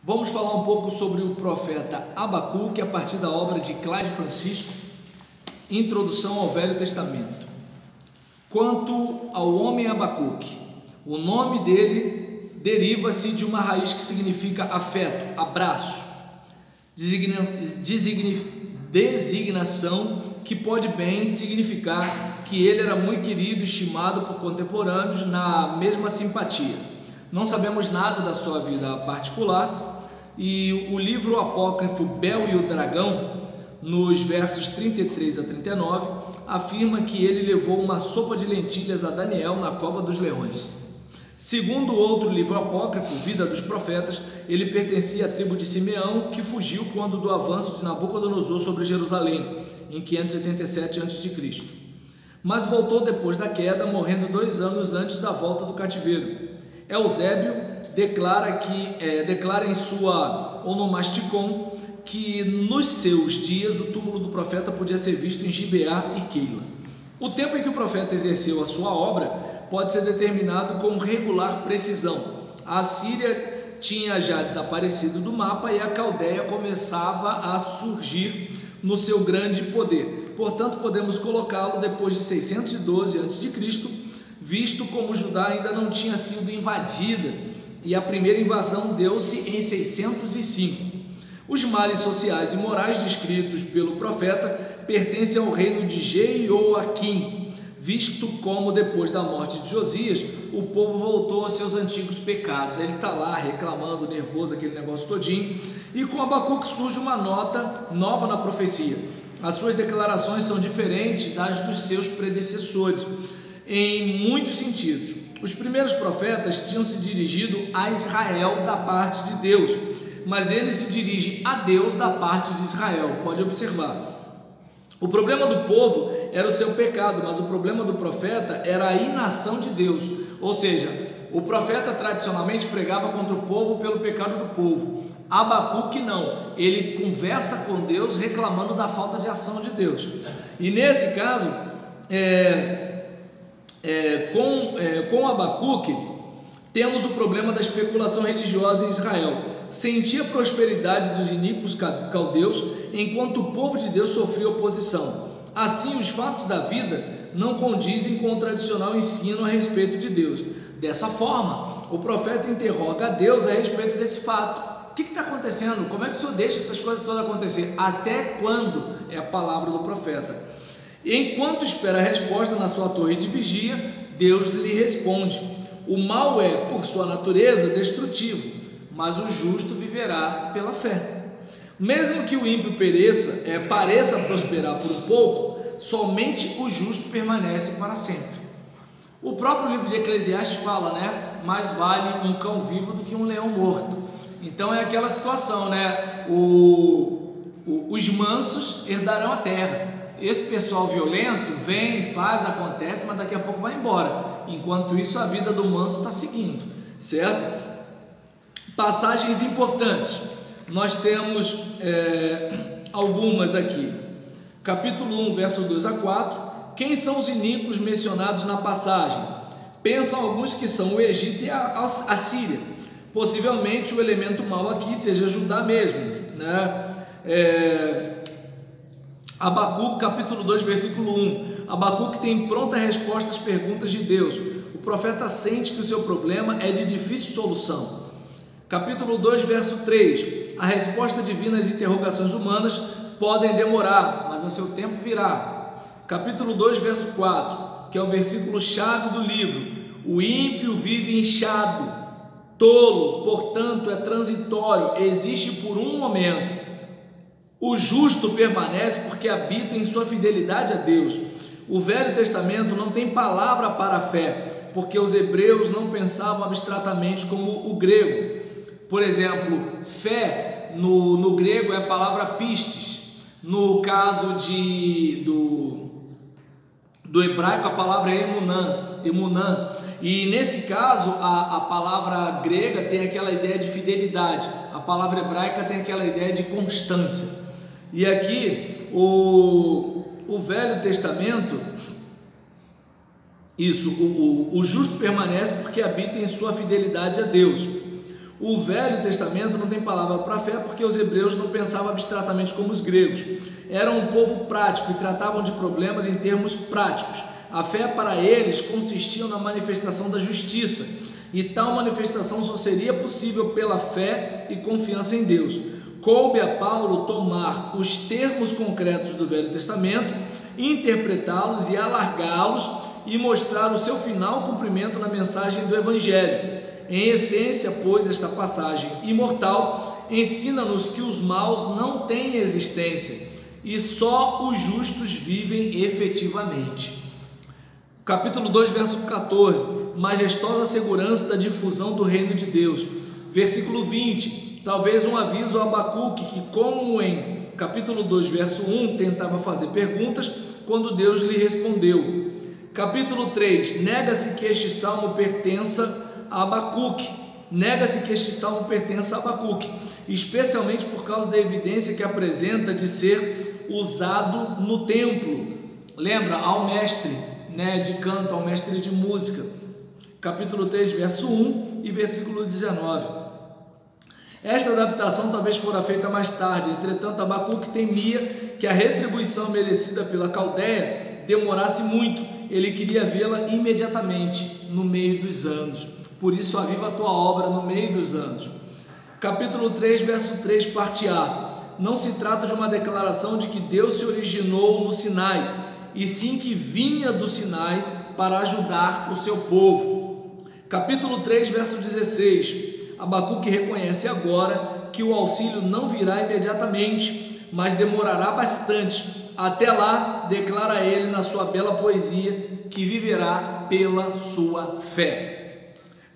Vamos falar um pouco sobre o profeta Abacuque a partir da obra de Cláudio Francisco, Introdução ao Velho Testamento. Quanto ao homem Abacuque, o nome dele deriva-se de uma raiz que significa afeto, abraço, designação que pode bem significar que ele era muito querido e estimado por contemporâneos na mesma simpatia. Não sabemos nada da sua vida particular, e o livro apócrifo Bel e o Dragão, nos versos 33 a 39, afirma que ele levou uma sopa de lentilhas a Daniel na cova dos leões. Segundo outro livro apócrifo, Vida dos Profetas, ele pertencia à tribo de Simeão, que fugiu quando do avanço de Nabucodonosor sobre Jerusalém, em 587 a.C., mas voltou depois da queda, morrendo 2 anos antes da volta do cativeiro. Eusébio declara em sua Onomasticon que nos seus dias o túmulo do profeta podia ser visto em Gibeá e Keila. O tempo em que o profeta exerceu a sua obra pode ser determinado com regular precisão. A Assíria tinha já desaparecido do mapa e a Caldeia começava a surgir no seu grande poder. Portanto, podemos colocá-lo depois de 612 a.C., visto como Judá ainda não tinha sido invadida e a primeira invasão deu-se em 605. Os males sociais e morais descritos pelo profeta pertencem ao reino de Jeoaquim, visto como depois da morte de Josias o povo voltou aos seus antigos pecados. Ele está lá reclamando, nervoso, aquele negócio todinho, e com Abacuque surge uma nota nova na profecia. As suas declarações são diferentes das dos seus predecessores em muitos sentidos. Os primeiros profetas tinham se dirigido a Israel da parte de Deus, mas ele se dirige a Deus da parte de Israel. Pode observar. O problema do povo era o seu pecado, mas o problema do profeta era a inação de Deus. Ou seja, o profeta tradicionalmente pregava contra o povo pelo pecado do povo. Abacuque não, ele conversa com Deus reclamando da falta de ação de Deus. E nesse caso, com Abacuque, temos o problema da especulação religiosa em Israel. Sentia a prosperidade dos iníquos caldeus, enquanto o povo de Deus sofria oposição. Assim, os fatos da vida não condizem com o tradicional ensino a respeito de Deus. Dessa forma, o profeta interroga a Deus a respeito desse fato. O que está acontecendo? Como é que o Senhor deixa essas coisas todas acontecer? Até quando? É a palavra do profeta. Enquanto espera a resposta na sua torre de vigia, Deus lhe responde: o mal é, por sua natureza, destrutivo, mas o justo viverá pela fé. Mesmo que o ímpio pareça prosperar por um pouco, somente o justo permanece para sempre. O próprio livro de Eclesiastes fala, mais vale um cão vivo do que um leão morto. Então é aquela situação, os mansos herdarão a terra. Esse pessoal violento vem, faz, acontece, mas daqui a pouco vai embora. Enquanto isso, a vida do manso está seguindo, certo? Passagens importantes. Nós temos algumas aqui. Capítulo 1, verso 2 a 4. Quem são os iníquos mencionados na passagem? Pensam alguns que são o Egito e a Síria. Possivelmente o elemento mau aqui seja Judá mesmo, Abacuque, capítulo 2, versículo 1. Abacuque tem pronta resposta às perguntas de Deus. O profeta sente que o seu problema é de difícil solução. Capítulo 2, verso 3. A resposta divina às interrogações humanas podem demorar, mas o seu tempo virá. Capítulo 2, verso 4, que é o versículo chave do livro. O ímpio vive inchado, tolo, portanto é transitório, existe por um momento. O justo permanece porque habita em sua fidelidade a Deus. O Velho Testamento não tem palavra para a fé, porque os hebreus não pensavam abstratamente como o grego. Por exemplo, fé no grego é a palavra pistes. No caso do hebraico, a palavra é emunã. E nesse caso, a palavra grega tem aquela ideia de fidelidade. A palavra hebraica tem aquela ideia de constância. E aqui, o Velho Testamento, o justo permanece porque habita em sua fidelidade a Deus. O Velho Testamento não tem palavra para fé porque os hebreus não pensavam abstratamente como os gregos. Eram um povo prático e tratavam de problemas em termos práticos. A fé para eles consistia na manifestação da justiça, e tal manifestação só seria possível pela fé e confiança em Deus. Coube a Paulo tomar os termos concretos do Velho Testamento, interpretá-los e alargá-los e mostrar o seu final cumprimento na mensagem do Evangelho. Em essência, pois, esta passagem imortal ensina-nos que os maus não têm existência e só os justos vivem efetivamente. Capítulo 2, verso 14, majestosa segurança da difusão do reino de Deus. Versículo 20, talvez um aviso a Abacuque, que como em capítulo 2, verso 1, tentava fazer perguntas, quando Deus lhe respondeu. Capítulo 3, nega-se que este salmo pertença a Abacuque, especialmente por causa da evidência que apresenta de ser usado no templo. Lembra, ao mestre de canto, ao mestre de música. Capítulo 3, verso 1 e versículo 19. Esta adaptação talvez fora feita mais tarde, entretanto Abacuque temia que a retribuição merecida pela Caldeia demorasse muito. Ele queria vê-la imediatamente, no meio dos anos. Por isso, aviva a tua obra no meio dos anos. Capítulo 3, verso 3, parte A. Não se trata de uma declaração de que Deus se originou no Sinai, e sim que vinha do Sinai para ajudar o seu povo. Capítulo 3, verso 16. Abacuque reconhece agora que o auxílio não virá imediatamente, mas demorará bastante. Até lá, declara ele na sua bela poesia que viverá pela sua fé.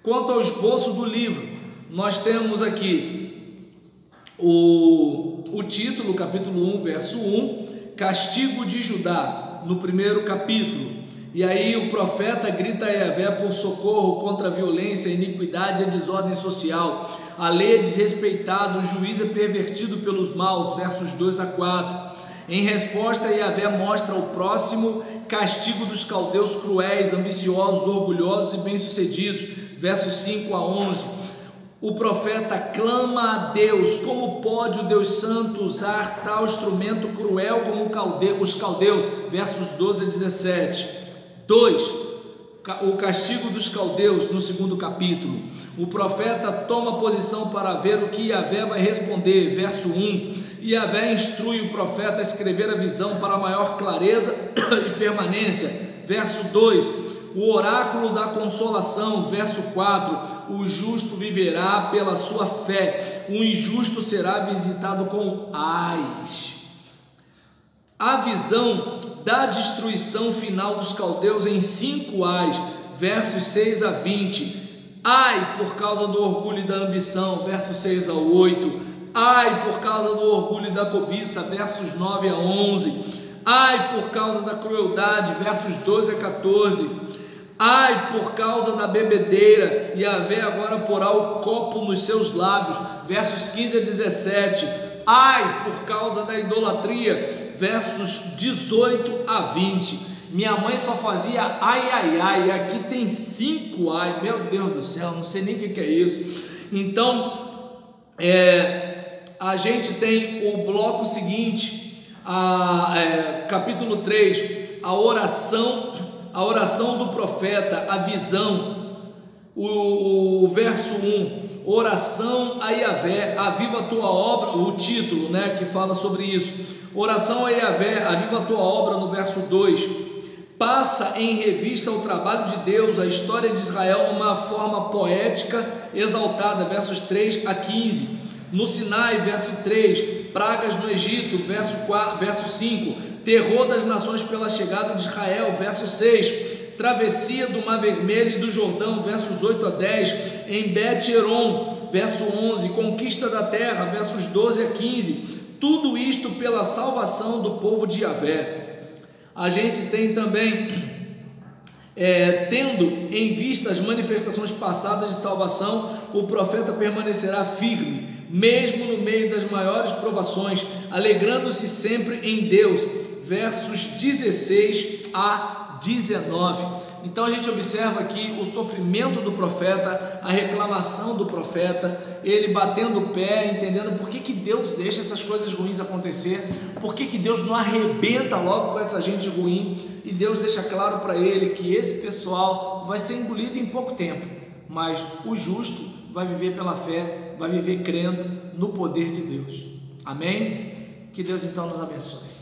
Quanto ao esboço do livro, nós temos aqui o título, capítulo 1, verso 1, Castigo de Judá, no primeiro capítulo. E aí o profeta grita a Yahvé por socorro contra a violência, a iniquidade e a desordem social. A lei é desrespeitada, o juiz é pervertido pelos maus, versos 2 a 4. Em resposta, Yahvé mostra o próximo castigo dos caldeus cruéis, ambiciosos, orgulhosos e bem-sucedidos, versos 5 a 11. O profeta clama a Deus: como pode o Deus Santo usar tal instrumento cruel como os caldeus? Versos 12 a 17. 2. O castigo dos caldeus, no segundo capítulo. O profeta toma posição para ver o que Yahvé vai responder, verso 1. Yahvé instrui o profeta a escrever a visão para maior clareza e permanência, verso 2. O oráculo da consolação, verso 4, o justo viverá pela sua fé, o injusto será visitado com ais. A visão da destruição final dos caldeus em 5 ais, versos 6 a 20. Ai por causa do orgulho e da ambição, versos 6 a 8. Ai por causa do orgulho e da cobiça, versos 9 a 11. Ai por causa da crueldade, versos 12 a 14. Ai por causa da bebedeira, Yahvé agora porá o copo nos seus lábios, versos 15 a 17. Ai por causa da idolatria, versos 18 a 20. Minha mãe só fazia ai, ai, ai, e aqui tem 5 ai, meu Deus do céu, não sei nem o que é isso. Então, a gente tem o bloco seguinte, capítulo 3, a oração do profeta, a visão, o verso 1, oração a Yahvé, aviva a tua obra, o título, que fala sobre isso, oração a Yahvé, aviva a tua obra, no verso 2, passa em revista o trabalho de Deus, a história de Israel numa forma poética exaltada, versos 3 a 15, no Sinai, verso 3, pragas no Egito, verso 5, terror das nações pela chegada de Israel, verso 6, travessia do Mar Vermelho e do Jordão, versos 8 a 10, em Bet-Heron, verso 11, conquista da terra, versos 12 a 15, tudo isto pela salvação do povo de Yahvé. A gente tem também, tendo em vista as manifestações passadas de salvação, o profeta permanecerá firme, mesmo no meio das maiores provações, alegrando-se sempre em Deus, versos 16 a 19. Então a gente observa aqui o sofrimento do profeta, a reclamação do profeta, ele batendo o pé, entendendo por que Deus deixa essas coisas ruins acontecer, por que Deus não arrebenta logo com essa gente ruim, e Deus deixa claro para ele que esse pessoal vai ser engolido em pouco tempo, mas o justo vai viver pela fé, vai viver crendo no poder de Deus. Amém? Que Deus então nos abençoe.